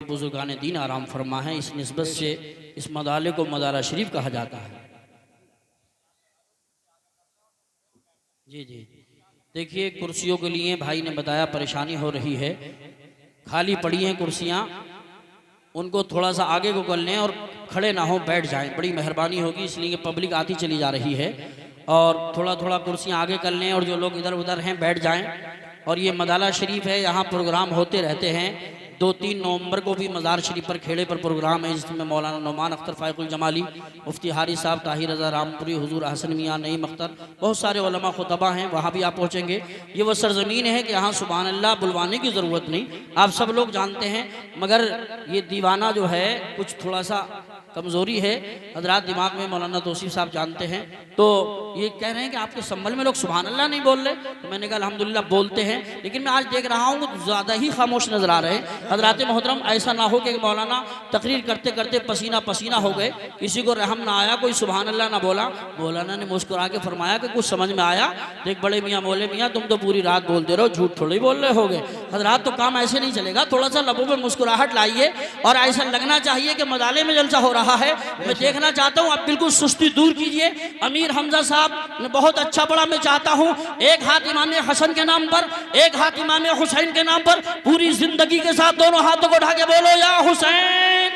बुजुर्गान दीन आराम फरमा है, इस निस्बत से इस मदाले को मदारा शरीफ कहा जाता है। जी जी, देखिए कुर्सियों के लिए भाई ने बताया परेशानी हो रही है, खाली पड़ी हैं कुर्सियाँ, उनको थोड़ा सा आगे को कर लें और खड़े ना हो, बैठ जाएं, बड़ी मेहरबानी होगी। इसलिए पब्लिक आती चली जा रही है और थोड़ा थोड़ा कुर्सियाँ आगे कर लें और जो लोग इधर उधर हैं बैठ जाएं। और ये मदाला शरीफ है, यहाँ प्रोग्राम होते रहते हैं। 2-3 नवंबर को भी मज़ार शरीफ पर खेड़े पर प्रोग्राम है, जिसमें मौलाना नुमान अख्तर फ़ाइकुल जमाली, मुफ्ती हारी साहब, ताहिर रज़ा रामपुरी, हुजूर हसन मियाँ नईम अख्तर, बहुत सारे उलमा खुतबा हैं, वहाँ भी आप पहुँचेंगे। ये वो सरज़मीन है कि यहाँ सुभान अल्लाह बुलवाने की ज़रूरत नहीं, आप सब लोग जानते हैं। मगर ये दीवाना जो है कुछ थोड़ा सा कमज़ोरी है हज़रात दिमाग में, मौलाना तौसीफ़ साहब जानते हैं। तो ये कह रहे हैं कि आपके संभल में लोग सुभान अल्लाह नहीं बोल रहे, तो मैंने कहा अल्हम्दुलिल्लाह बोलते हैं, लेकिन मैं आज देख रहा हूँ कि ज़्यादा ही खामोश नज़र आ रहे हैं। हज़रात मोहतरम, ऐसा ना हो कि मौलाना तकरीर करते करते पसीना पसीना हो गए, किसी को रहम ना आया, कोई सुभान अल्लाह ना बोला। मौलाना ने मुस्कुरा के फरमाया कि कुछ समझ में आया? देख बड़े मियाँ बोले, मियाँ तुम तो पूरी रात बोलते रहो, झूठ थोड़ी बोल रहे होगे। हज़रात तो काम ऐसे नहीं चलेगा, थोड़ा सा लबों में मुस्कुराहट लाइए और ऐसा लगना चाहिए कि मदाले में जलसा हो रहा है। मैं देखना चाहता हूँ, आप बिल्कुल सुस्ती दूर कीजिए। अमीर हमजा साहब ने बहुत अच्छा पढ़ा, मैं चाहता हूँ एक हाथ इमाम हसन के नाम पर, एक हाथ इमाम हुसैन के नाम पर, पूरी जिंदगी के साथ दोनों हाथों को उठा के बोलो या हुसैन।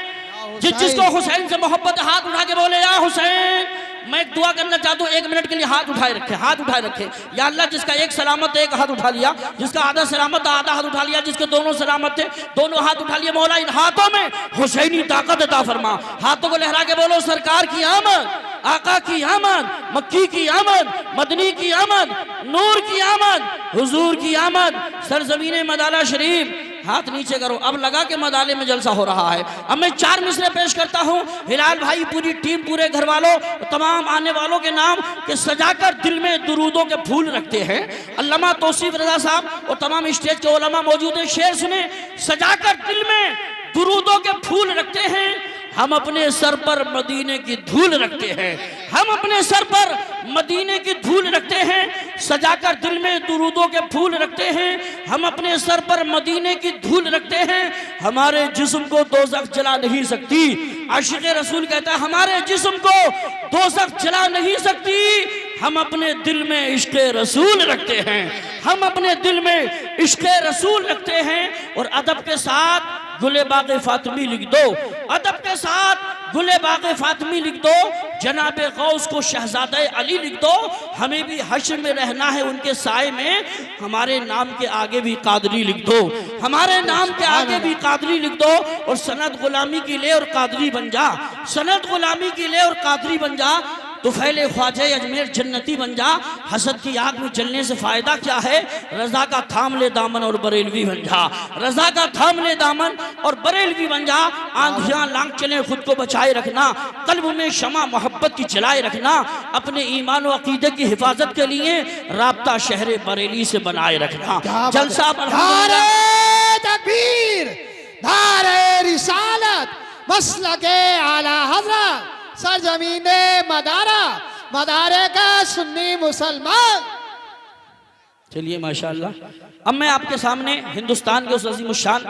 जिसको हुसैन से मोहब्बत, हाथ उठा के बोले या हुसैन। मैं एक दुआ करना चाहता हूँ, 1 मिनट के लिए हाथ उठाए रखे, हाथ उठाए रखे। या अल्लाह, जिसका एक सलामत है एक हाथ उठा लिया, जिसका आधा सलामत है आधा हाथ उठा लिया, जिसके दोनों सलामत थे दोनों हाथ उठा लिए। मौला इन हाथों में हुसैनी ताकत अता फरमा। हाथों को लहरा के बोलो सरकार की आमद, आका की आमद, मक्की की आमद, मदनी की आमद, नूर की आमद, हुजूर की आमद। सरजमीन मदाला शरीफ, हाथ नीचे करो। अब लगा के मदाले में जलसा हो रहा है। अब मैं 4 मिसरे पेश करता हूँ। हिलाल भाई, पूरी टीम, पूरे घर वालों, तमाम आने वालों के नाम के सजाकर दिल में दुरूदों के फूल रखते हैं। अल्लामा तौसीफ रज़ा साहब और तमाम स्टेज के उलमा मौजूद हैं। शेर सुने, सजाकर दिल में दुरूदों के फूल रखते हैं, हम अपने सर पर मदीने की धूल रखते हैं, हम अपने सर पर मदीने की धूल रखते हैं। सजाकर दिल में दुरूदों के फूल रखते हैं, हम अपने सर पर मदीने की धूल रखते हैं। हमारे जिस्म को दोज़ख जला नहीं सकती। आशिक़ रसूल कहता है हमारे जिस्म को दोज़ख जला नहीं सकती। हम अपने दिल में इश्क़ रसूल रखते हैं, हम अपने दिल में इश्क़ रसूल रखते हैं। और अदब के साथ गुले बाग़े फातिमी लिख दो, अदब के साथ गुले बाग़े फातिमी लिख दो। जनाबे गौस को शहजादे अली लिख दो। हमें भी हश्र में रहना है उनके साए में, हमारे नाम के आगे भी कादरी लिख दो, हमारे नाम के आगे भी कादरी लिख दो। और सनद गुलामी की ले और कादरी बन जा, सनद गुलामी की ले और कादरी बन जा। तो फैले ख्वाजा अजमेर जन्नती बन जा। हसद की आग में जलने से फायदा क्या है? रजा का थाम ले दामन और बरेलवी बन जा, रजा का थाम ले दामन और बरेलवी बन जा। आंधियां लांग चले, खुद को बचाए रखना, कल्ब में शमा मोहब्बत की जलाए रखना। अपने ईमान और अकीदे की हिफाजत के लिए राब्ता शहर बरेली से बनाए रखना। जलसा तकबीर, नारे रिसालत, मसलके आला हज़रत, सरजमीने मदारा, मदारे का सुन्नी मुसलमान। चलिए माशाअल्लाह, अब मैं आपके सामने हिंदुस्तान के उस अज़ीम शान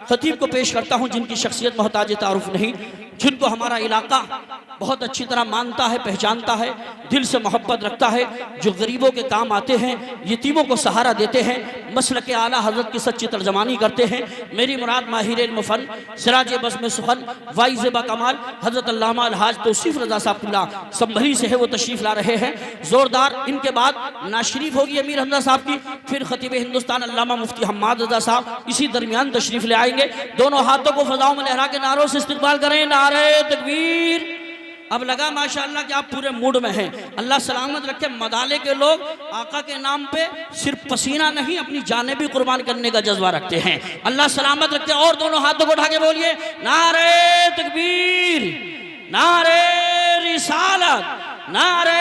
खतीब को पेश करता हूँ जिनकी शख्सियत मोहताज तारुफ नहीं, जिनको हमारा इलाका बहुत अच्छी तरह मानता है, पहचानता है, दिल से मोहब्बत रखता है, जो गरीबों के काम आते हैं, यतीमों को सहारा देते हैं, मसलक आला हज़रत की सच्ची तर्जमानी करते हैं। मेरी मुराद माहिर मुफ़न, सिराज बज़्म में सुखन, वाइज़ बा कमाल हज़रत अल्लामा अलहाज तौसीफ़ रज़ा साहब संभली से है, वो तशरीफ़ ला रहे हैं। ज़ोरदार इनके बाद नाशरीफ होगी अमीर हमजा साहब की, फिर खतीब हिंदुस्तान अल्लामा मुफ्ती हम्माद रज़ा साहब इसी दरमियान तशरीफ़ ले आएंगे। दोनों हाथों को फ़ज़ाओं में लहरा के नारों से इस्तक़बाल करें, नारे तकबीर। अब लगा माशाअल्लाह कि आप पूरे मूड में हैं। अल्लाह सलामत रखे। मदाले के लोग आका के नाम पे सिर्फ पसीना नहीं, अपनी जानें भी कुर्बान करने का जज्बा रखते हैं। अल्लाह सलामत रखे। और दोनों हाथों को उठा के बोलिए, नारे तकबीर, नारे रिसालत, नारे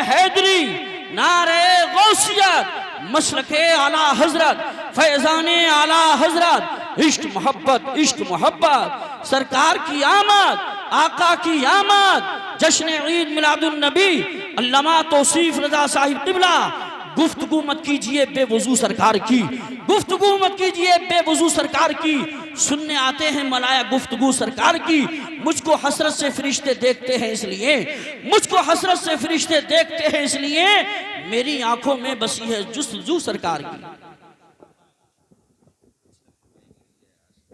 हैदरी, नारे गौसियत, मसलके आला हज़रत, फैज़ाने आला हज़रत, इश्क मोहब्बत, इश्क मोहब्बत, सरकार की आमद, आका की आमद, जश्न ईद मिलादुन नबी, अल्लामा तौसीफ रज़ा साहिब क़िबला। गुफ्तगू मत कीजिए बेवजू सरकार की, गुफ्तगू मत कीजिए बेवजू सरकार की। सुनने आते हैं मलाया गुफ्तगू सरकार की। मुझको हसरत से फरिश्ते देखते हैं इसलिए, मुझको हसरत से फरिश्ते देखते हैं इसलिए, मेरी आंखों में बसी है जुस्तजू सरकार की।